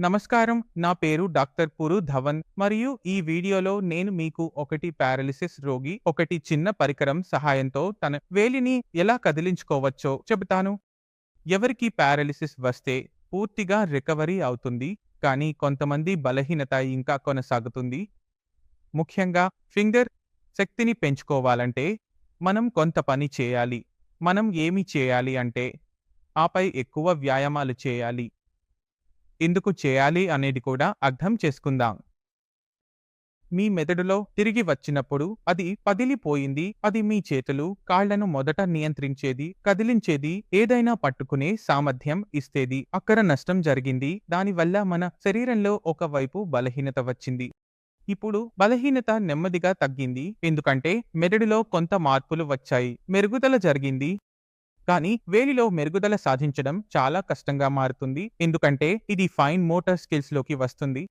నమస్కారం. నా పేరు డాక్టర్ పురు ధవన్ మరియు ఈ వీడియోలో నేను మీకు ఒకటి పారాలిసిస్ రోగి ఒకటి చిన్న పరికరం సహాయంతో తన వేలిని ఎలా కదిలించుకోవచ్చో చెబుతాను. ఎవరికి పారాలిసిస్ వస్తే పూర్తిగా రికవరీ అవుతుంది, కానీ కొంతమంది బలహీనత ఇంకా కొనసాగుతుంది. ముఖ్యంగా ఫింగర్ శక్తిని పెంచుకోవాలంటే మనం కొంత పని చేయాలి. మనం ఏమి చేయాలి అంటే ఆపై ఎక్కువ వ్యాయామాలు చేయాలి. ఎందుకు చేయాలి అనేది కూడా అర్థం చేసుకుందాం. మీ మెదడులో తిరిగి వచ్చినప్పుడు అది పగిలిపోయింది. అది మీ చేతులు, కాళ్లను మొదట నియంత్రించేది, కదిలించేది, ఏదైనా పట్టుకునే సామర్థ్యం ఇస్తేది. అక్కడ నష్టం జరిగింది. దానివల్ల మన శరీరంలో ఒకవైపు బలహీనత వచ్చింది. ఇప్పుడు బలహీనత నెమ్మదిగా తగ్గింది, ఎందుకంటే మెదడులో కొంత మార్పులు వచ్చాయి, మెరుగుదల జరిగింది. కానీ వేలిలో మెరుగుదల సాధించడం చాలా కష్టంగా మారుతుంది, ఎందుకంటే ఇది ఫైన్ మోటార్ స్కిల్స్ లోకి వస్తుంది.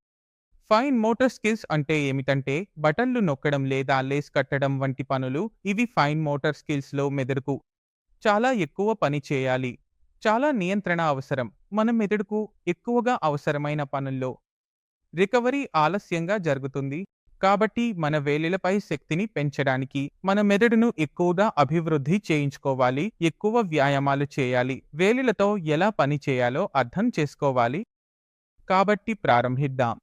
ఫైన్ మోటార్ స్కిల్స్ అంటే ఏమిటంటే బటన్లు నొక్కడం లేదా లేస్ కట్టడం వంటి పనులు. ఇవి ఫైన్ మోటార్ స్కిల్స్ లో మెదడుకు చాలా ఎక్కువ పని చేయాలి. చాలా నియంత్రణ అవసరం. మన మెదడుకు ఎక్కువగా అవసరమైన పనుల్లో రికవరీ ఆలస్యంగా జరుగుతుంది. కాబట్టి మన వేలిలపై శక్తిని పెంచడానికి మన మెదడును ఎక్కువగా అభివృద్ధి చేయించుకోవాలి, ఎక్కువ వ్యాయామాలు చేయాలి, వేలిలతో ఎలా పని చేయాలో అర్థం చేసుకోవాలి. కాబట్టి ప్రారంభిద్దాం.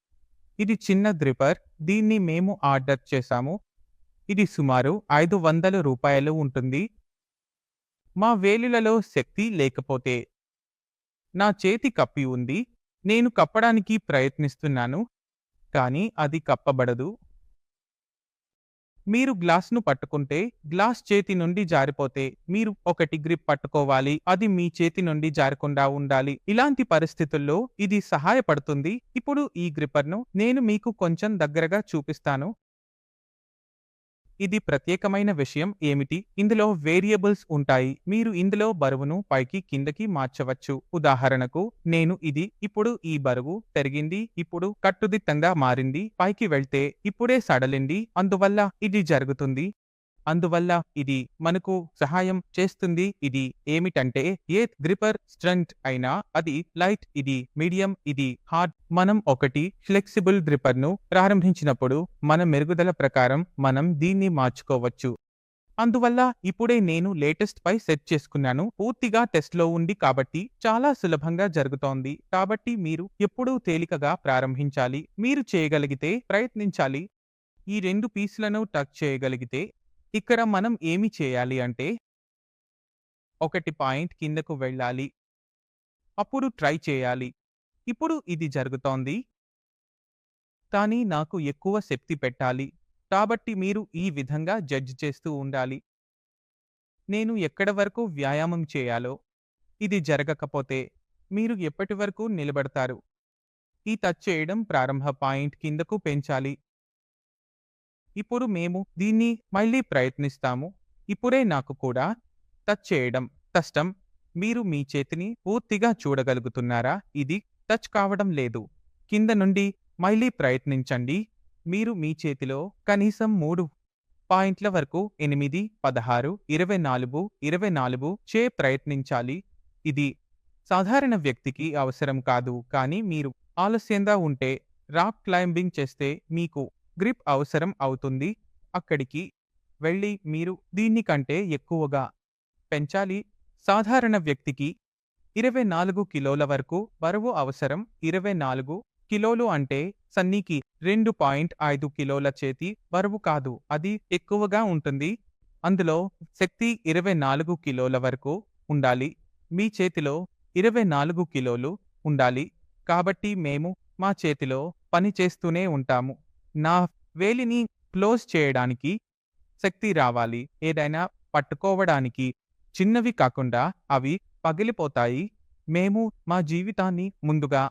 ఇది చిన్న డ్రిప్పర్. దీన్ని మేము ఆర్డర్ చేశాము. ఇది సుమారు రూ. 500 ఉంటుంది. మా వేలిలలో శక్తి లేకపోతే నా చేతి కప్పి ఉంది. నేను కప్పడానికి ప్రయత్నిస్తున్నాను, కానీ అది కప్పబడదు. మీరు గ్లాస్ను పట్టుకుంటే గ్లాస్ చేతి నుండి జారిపోతే మీరు ఒకటి గ్రిప్ పట్టుకోవాలి. అది మీ చేతి నుండి జారకుండా ఉండాలి. ఇలాంటి పరిస్థితుల్లో ఇది సహాయపడుతుంది. ఇప్పుడు ఈ గ్రిప్పర్ను నేను మీకు కొంచెం దగ్గరగా చూపిస్తాను. ఇది ప్రత్యేకమైన విషయం ఏమిటి? ఇందులో వేరియబుల్స్ ఉంటాయి. మీరు ఇందులో బరువును పైకి కిందకి మార్చవచ్చు. ఉదాహరణకు నేను ఇప్పుడు ఈ బరువు పెరిగింది, ఇప్పుడు కట్టుదిట్టంగా మారింది, పైకి వెళ్తే ఇప్పుడే సడలింది. అందువల్ల ఇది జరుగుతుంది. అందువల్ల ఇది మనకు సహాయం చేస్తుంది. ఇది ఏమిటంటే ఏ గ్రిప్పర్ స్ట్రెంగ్త్ అయినా అది లైట్, ఇది మీడియం, ఇది హార్డ్. మనం ఒకటి ఫ్లెక్సిబుల్ గ్రిప్పర్ను ప్రారంభించినప్పుడు మన మెరుగుదల ప్రకారం మనం దీన్ని మార్చుకోవచ్చు. అందువల్ల ఇప్పుడే నేను లేటెస్ట్ పై సెట్ చేసుకున్నాను. పూర్తిగా టెస్ట్లో ఉంది కాబట్టి చాలా సులభంగా జరుగుతోంది. కాబట్టి మీరు ఎప్పుడూ తేలికగా ప్రారంభించాలి. మీరు చేయగలిగితే ప్రయత్నించాలి. ఈ రెండు పీసులను టచ్ చేయగలిగితే ఇక్కడ మనం ఏమి చేయాలి అంటే ఒకటి పాయింట్ కిందకు వెళ్ళాలి. అప్పుడు ట్రై చేయాలి. ఇప్పుడు ఇది జరుగుతోంది, కానీ నాకు ఎక్కువ శక్తి పెట్టాలి. కాబట్టి మీరు ఈ విధంగా జడ్జ్ చేస్తూ ఉండాలి. నేను ఎక్కడ వరకు వ్యాయామం చేయాలో. ఇది జరగకపోతే మీరు ఎప్పటి వరకు నిలబడతారు. ఈ టచ్ చేయడం ప్రారంభ పాయింట్ కిందకు పెంచాలి. ఇప్పుడు మేము దీన్ని మళ్ళీ ప్రయత్నిస్తాము. ఇప్పుడే నాకు కూడా టచ్ చేయడం కష్టం. మీరు మీ చేతిని పూర్తిగా చూడగలుగుతున్నారా? ఇది టచ్ కావడం లేదు. కింద నుండి మళ్ళీ ప్రయత్నించండి. మీరు మీ చేతిలో కనీసం 3 పాయింట్ల వరకు 8, 16, 24, 24 ప్రయత్నించాలి. ఇది సాధారణ వ్యక్తికి అవసరం కాదు, కానీ మీరు ఆలస్యంగా ఉంటే రాక్ క్లైంబింగ్ చేస్తే మీకు గ్రిప్ అవసరం అవుతుంది. అక్కడికి వెళ్ళి మీరు దీన్ని కంటే ఎక్కువగా పెంచాలి. సాధారణ వ్యక్తికి 24 కిలోల వరకు బరువు అవసరం. 24 కిలోలు అంటే సన్నీకి 2.5 కిలోల చేతి బరువు కాదు, అది ఎక్కువగా ఉంటుంది. అందులో శక్తి 24 కిలోల వరకు ఉండాలి. మీ చేతిలో 24 కిలోలు ఉండాలి. కాబట్టి మేము మా చేతిలో పని చేస్తూనే ఉంటాము. నా వేలిని క్లోజ్ చేయడానికి శక్తి రావాలి. ఏదైనా పట్టుకోవడానికి చిన్నవి కాకుండా అవి పగిలిపోతాయి. మేము మా జీవితాన్ని ముందుగా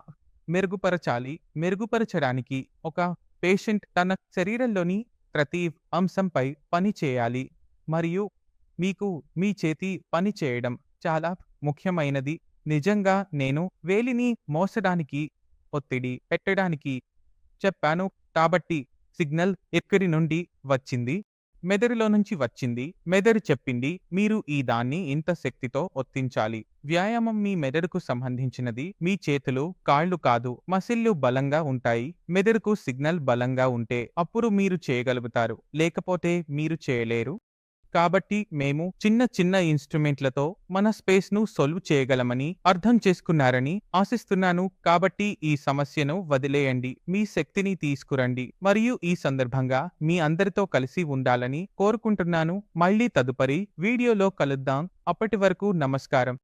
మెరుగుపరచడానికి ఒక పేషెంట్ తన శరీరంలోని ప్రతి అంశంపై పని చేయాలి. మరియు మీకు మీ చేతి పని చేయడం చాలా ముఖ్యమైనది. నిజంగా నేను వేలిని మోసడానికి ఒత్తిడి పెట్టడానికి చెప్పాను, కాబట్టి సిగ్నల్ ఎక్కడి నుండి వచ్చింది? మెదడులో నుంచి వచ్చింది. మెదడు చెప్పింది మీరు ఈ దాన్ని ఇంత శక్తితో ఒత్తించాలి. వ్యాయామం మీ మెదడుకు సంబంధించినది. మీ చేతులు, కాళ్ళు కాదు. మసిల్లు బలంగా ఉంటాయి. మెదడుకు సిగ్నల్ బలంగా ఉంటే అప్పుడు మీరు చేయగలుగుతారు. లేకపోతే మీరు చేయలేరు. కాబట్టి మేము చిన్న చిన్న ఇన్‌స్ట్రుమెంట్‌లతో మన స్పేస్‌ను సొల్వ్ చేయగలమని అర్థం చేసుకున్నారని ఆశిస్తున్నాను. కాబట్టి ఈ సమస్యను వదిలేయండి. మీ శక్తిని తీసుకురండి. మరియు ఈ సందర్భంగా మీ అందరితో కలిసి ఉండాలని కోరుకుంటున్నాను. మళ్ళీ తదుపరి వీడియోలో కలుద్దాం. అప్పటి వరకు నమస్కారం.